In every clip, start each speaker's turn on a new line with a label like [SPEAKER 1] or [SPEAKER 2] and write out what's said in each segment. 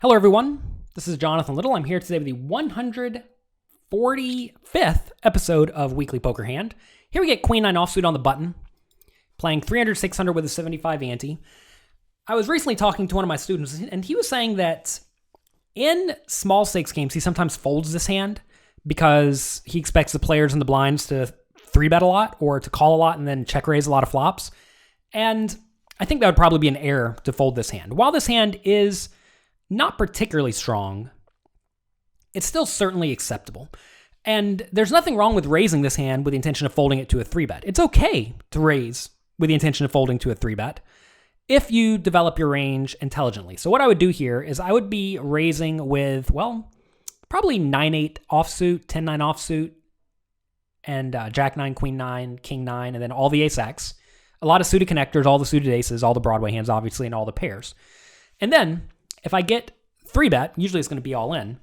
[SPEAKER 1] Hello, everyone. This is Jonathan Little. I'm here today with the 145th episode of Weekly Poker Hand. Here we get Queen 9 offsuit on the button, playing 300-600 with a 75 ante. I was recently talking to one of my students, and he was saying that in small stakes games, he sometimes folds this hand because he expects the players in the blinds to 3-bet a lot or to call a lot and then check raise a lot of flops. And I think that would probably be an error to fold this hand. While this hand is not particularly strong, it's still certainly acceptable. And there's nothing wrong with raising this hand with the intention of folding it to a 3-bet. It's okay to raise with the intention of folding to a 3-bet if you develop your range intelligently. So what I would do here is I would be raising with, well, probably 9-8 offsuit, 10-9 offsuit, and Jack 9, Queen 9, King 9, and then all the ace-X. A lot of suited connectors, all the suited aces, all the Broadway hands, obviously, and all the pairs. And then if I get 3-bet, usually it's going to be all in,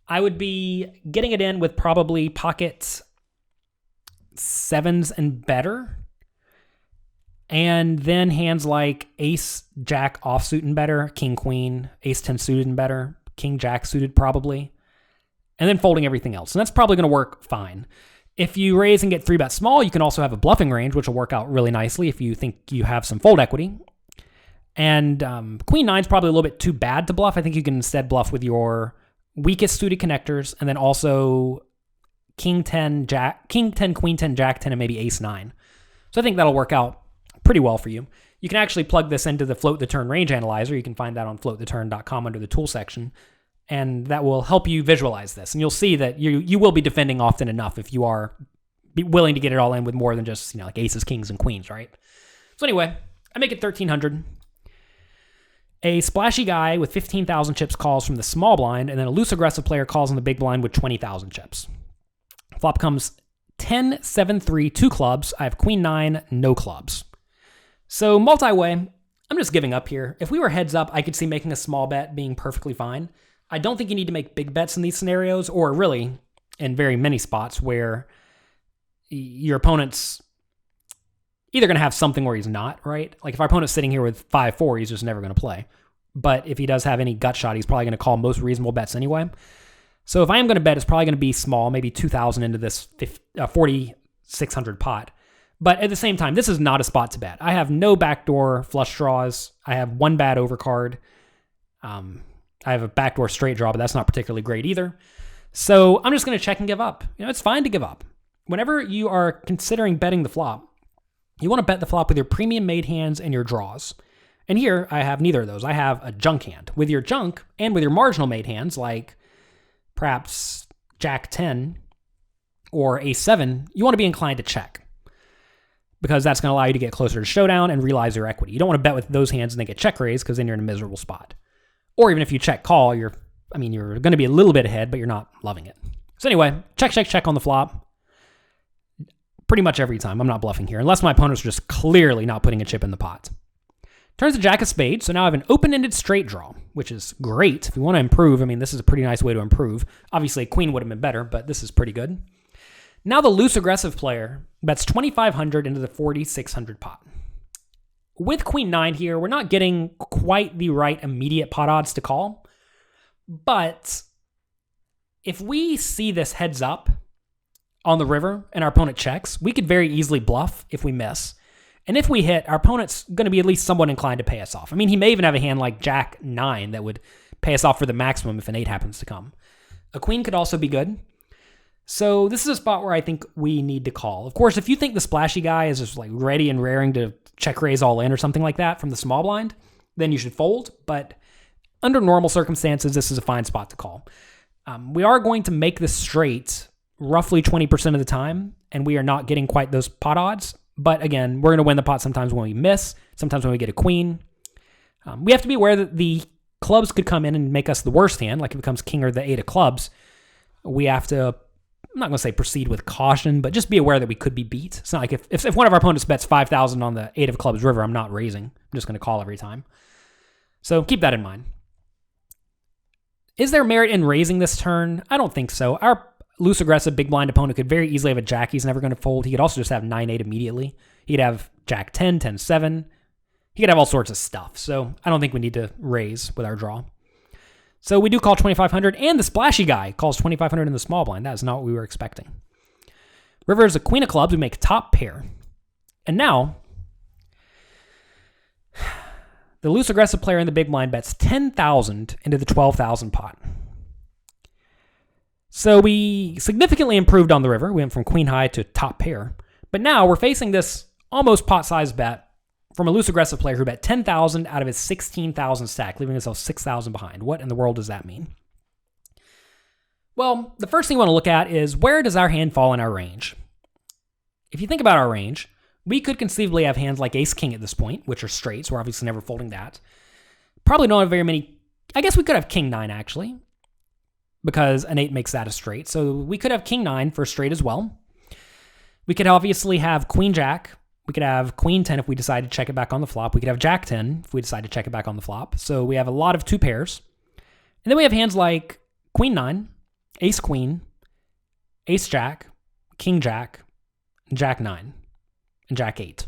[SPEAKER 1] I would be getting it in with probably pocket 7s and better. And then hands like ace, jack offsuit and better, king, queen, ace 10 suited and better, king, jack suited probably. And then folding everything else. And that's probably going to work fine. If you raise and get 3-bet small, you can also have a bluffing range, which will work out really nicely if you think you have some fold equity. And Queen 9 is probably a little bit too bad to bluff. I think you can instead bluff with your weakest suited connectors, and then also King 10, Jack, King 10, Queen 10, Jack 10, and maybe Ace 9. So I think that'll work out pretty well for you. You can actually plug this into the Float the Turn range analyzer. You can find that on floattheturn.com under the tool section, and that will help you visualize this. And you'll see that you will be defending often enough if you are willing to get it all in with more than just like aces, kings, and queens, right? So anyway, I make it 1,300. A splashy guy with 15,000 chips calls from the small blind, and then a loose aggressive player calls in the big blind with 20,000 chips. Flop comes 10, 7, 3, 2 clubs. I have Queen 9, no clubs. So multi-way, I'm just giving up here. If we were heads up, I could see making a small bet being perfectly fine. I don't think you need to make big bets in these scenarios, or really in very many spots where your opponent's either going to have something where he's not, right? Like if our opponent's sitting here with 5-4, he's just never going to play. But if he does have any gut shot, he's probably going to call most reasonable bets anyway. So if I am going to bet, it's probably going to be small, maybe 2,000 into this 4,600 pot. But at the same time, this is not a spot to bet. I have no backdoor flush draws. I have one bad overcard. I have a backdoor straight draw, but that's not particularly great either. So I'm just going to check and give up. It's fine to give up. Whenever you are considering betting the flop, you want to bet the flop with your premium made hands and your draws. And here, I have neither of those. I have a junk hand. With your junk and with your marginal made hands, like perhaps Jack 10 or Ace 7, you want to be inclined to check, because that's going to allow you to get closer to showdown and realize your equity. You don't want to bet with those hands and then get check raised, because then you're in a miserable spot. Or even if you check call, you're going to be a little bit ahead, but you're not loving it. So anyway, check on the flop. Pretty much every time. I'm not bluffing here, unless my opponent's just clearly not putting a chip in the pot. Turns to Jack of Spades, so now I have an open-ended straight draw, which is great. If you want to improve, this is a pretty nice way to improve. Obviously, Queen would have been better, but this is pretty good. Now the loose aggressive player bets 2,500 into the 4,600 pot. With Queen 9 here, we're not getting quite the right immediate pot odds to call, but if we see this heads up on the river and our opponent checks, we could very easily bluff if we miss. And if we hit, our opponent's going to be at least somewhat inclined to pay us off. He may even have a hand like Jack 9 that would pay us off for the maximum if an 8 happens to come. A queen could also be good. So this is a spot where I think we need to call. Of course, if you think the splashy guy is just like ready and raring to check raise all in or something like that from the small blind, then you should fold. But under normal circumstances, this is a fine spot to call. We are going to make this straight roughly 20% of the time, and we are not getting quite those pot odds. But again, we're going to win the pot sometimes when we miss, sometimes when we get a queen. We have to be aware that the clubs could come in and make us the worst hand, like if it becomes king or the 8 of clubs. We have to, I'm not going to say proceed with caution, but just be aware that we could be beat. It's not like if one of our opponents bets 5,000 on the 8 of clubs river, I'm not raising. I'm just going to call every time. So keep that in mind. Is there merit in raising this turn? I don't think so. Our loose aggressive big blind opponent could very easily have a jack he's never going to fold. He could also just have 9-8 immediately. He could have Jack 10, 10-7. He could have all sorts of stuff. So I don't think we need to raise with our draw. So we do call 2,500, and the splashy guy calls 2,500 in the small blind. That is not what we were expecting. River is a queen of clubs. We make top pair. And now, the loose aggressive player in the big blind bets 10,000 into the 12,000 pot. So we significantly improved on the river. We went from queen high to top pair. But now we're facing this almost pot-sized bet from a loose aggressive player who bet 10,000 out of his 16,000 stack, leaving himself 6,000 behind. What in the world does that mean? Well, the first thing we want to look at is where does our hand fall in our range? If you think about our range, we could conceivably have hands like ace-king at this point, which are straights. We're obviously never folding that. Probably don't have very many. I guess we could have king-9, actually, because an 8 makes that a straight. So we could have king-9 for straight as well. We could obviously have queen-jack. We could have queen-10 if we decide to check it back on the flop. We could have jack-10 if we decide to check it back on the flop. So we have a lot of two pairs. And then we have hands like queen-9, ace-queen, ace-jack, king-jack, jack-9, and jack-8.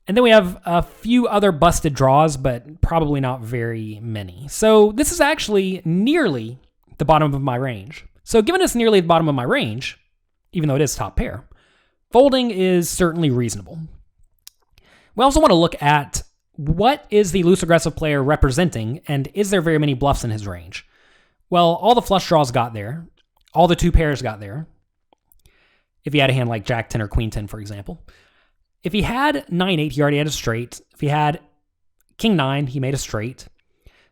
[SPEAKER 1] And then we have a few other busted draws, but probably not very many. So this is actually nearly the bottom of my range. So given it's nearly the bottom of my range, even though it is top pair, folding is certainly reasonable. We also want to look at what is the loose aggressive player representing, and is there very many bluffs in his range? Well, all the flush draws got there. All the two pairs got there. If he had a hand like jack-10 or queen-10, for example. If he had 9-8, he already had a straight. If he had king-9, he made a straight.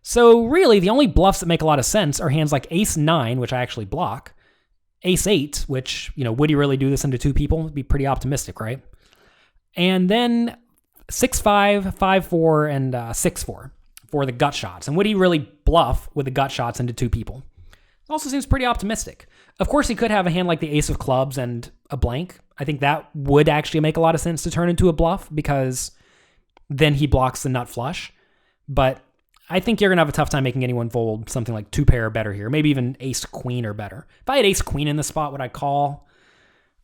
[SPEAKER 1] So really, the only bluffs that make a lot of sense are hands like ace-9, which I actually block, ace-8, which, would he really do this into two people? It'd be pretty optimistic, right? And then 6-5, 5-4, and 6-4 for the gut shots. And would he really bluff with the gut shots into two people? It also seems pretty optimistic. Of course, he could have a hand like the ace of clubs and a blank. I think that would actually make a lot of sense to turn into a bluff because then he blocks the nut flush. But I think you're going to have a tough time making anyone fold something like two pair or better here. Maybe even ace-queen or better. If I had ace-queen in the spot, would I call?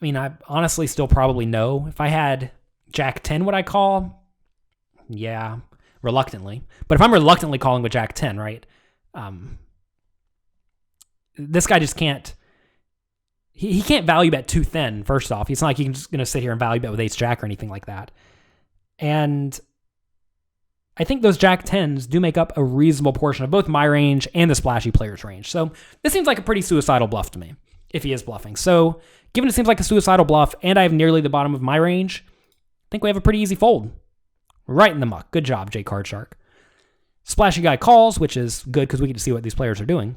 [SPEAKER 1] I honestly still probably no. If I had jack-10, would I call? Yeah, reluctantly. But if I'm reluctantly calling with jack-10, right? This guy just can't. He can't value bet too thin, first off. It's not like he's just going to sit here and value bet with ace-jack or anything like that. And I think those jack-10s do make up a reasonable portion of both my range and the splashy player's range. So this seems like a pretty suicidal bluff to me, if he is bluffing. So given it seems like a suicidal bluff and I have nearly the bottom of my range, I think we have a pretty easy fold. Right in the muck. Good job, J Card Shark. Splashy guy calls, which is good because we get to see what these players are doing.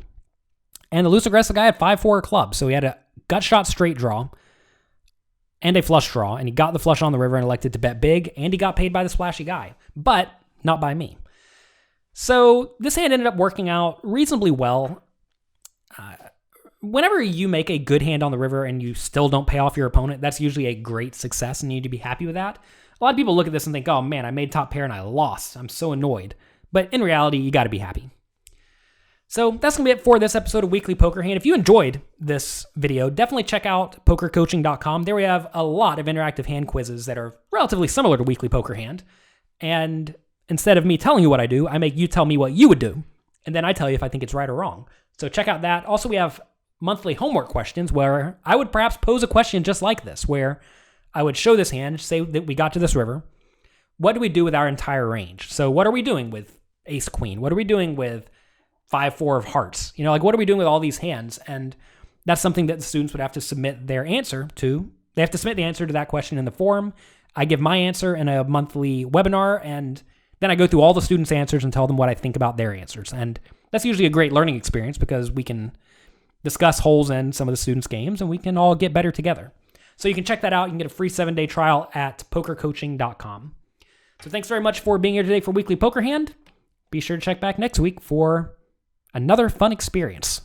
[SPEAKER 1] And the loose aggressive guy had 5-4 clubs. So he had a gut shot straight draw and a flush draw. And he got the flush on the river and elected to bet big. And he got paid by the splashy guy. But not by me. So this hand ended up working out reasonably well. Whenever you make a good hand on the river and you still don't pay off your opponent, that's usually a great success and you need to be happy with that. A lot of people look at this and think, oh man, I made top pair and I lost. I'm so annoyed. But in reality, you got to be happy. So that's going to be it for this episode of Weekly Poker Hand. If you enjoyed this video, definitely check out pokercoaching.com. There we have a lot of interactive hand quizzes that are relatively similar to Weekly Poker Hand. And instead of me telling you what I do, I make you tell me what you would do. And then I tell you if I think it's right or wrong. So check out that. Also, we have monthly homework questions where I would perhaps pose a question just like this, where I would show this hand, say that we got to this river. What do we do with our entire range? So what are we doing with ace-queen? What are we doing with 5-4 of hearts? What are we doing with all these hands? And that's something that the students would have to submit their answer to. They have to submit the answer to that question in the forum. I give my answer in a monthly webinar, and then I go through all the students' answers and tell them what I think about their answers. And that's usually a great learning experience because we can discuss holes in some of the students' games and we can all get better together. So you can check that out. You can get a free 7-day trial at pokercoaching.com. So thanks very much for being here today for Weekly Poker Hand. Be sure to check back next week for another fun experience.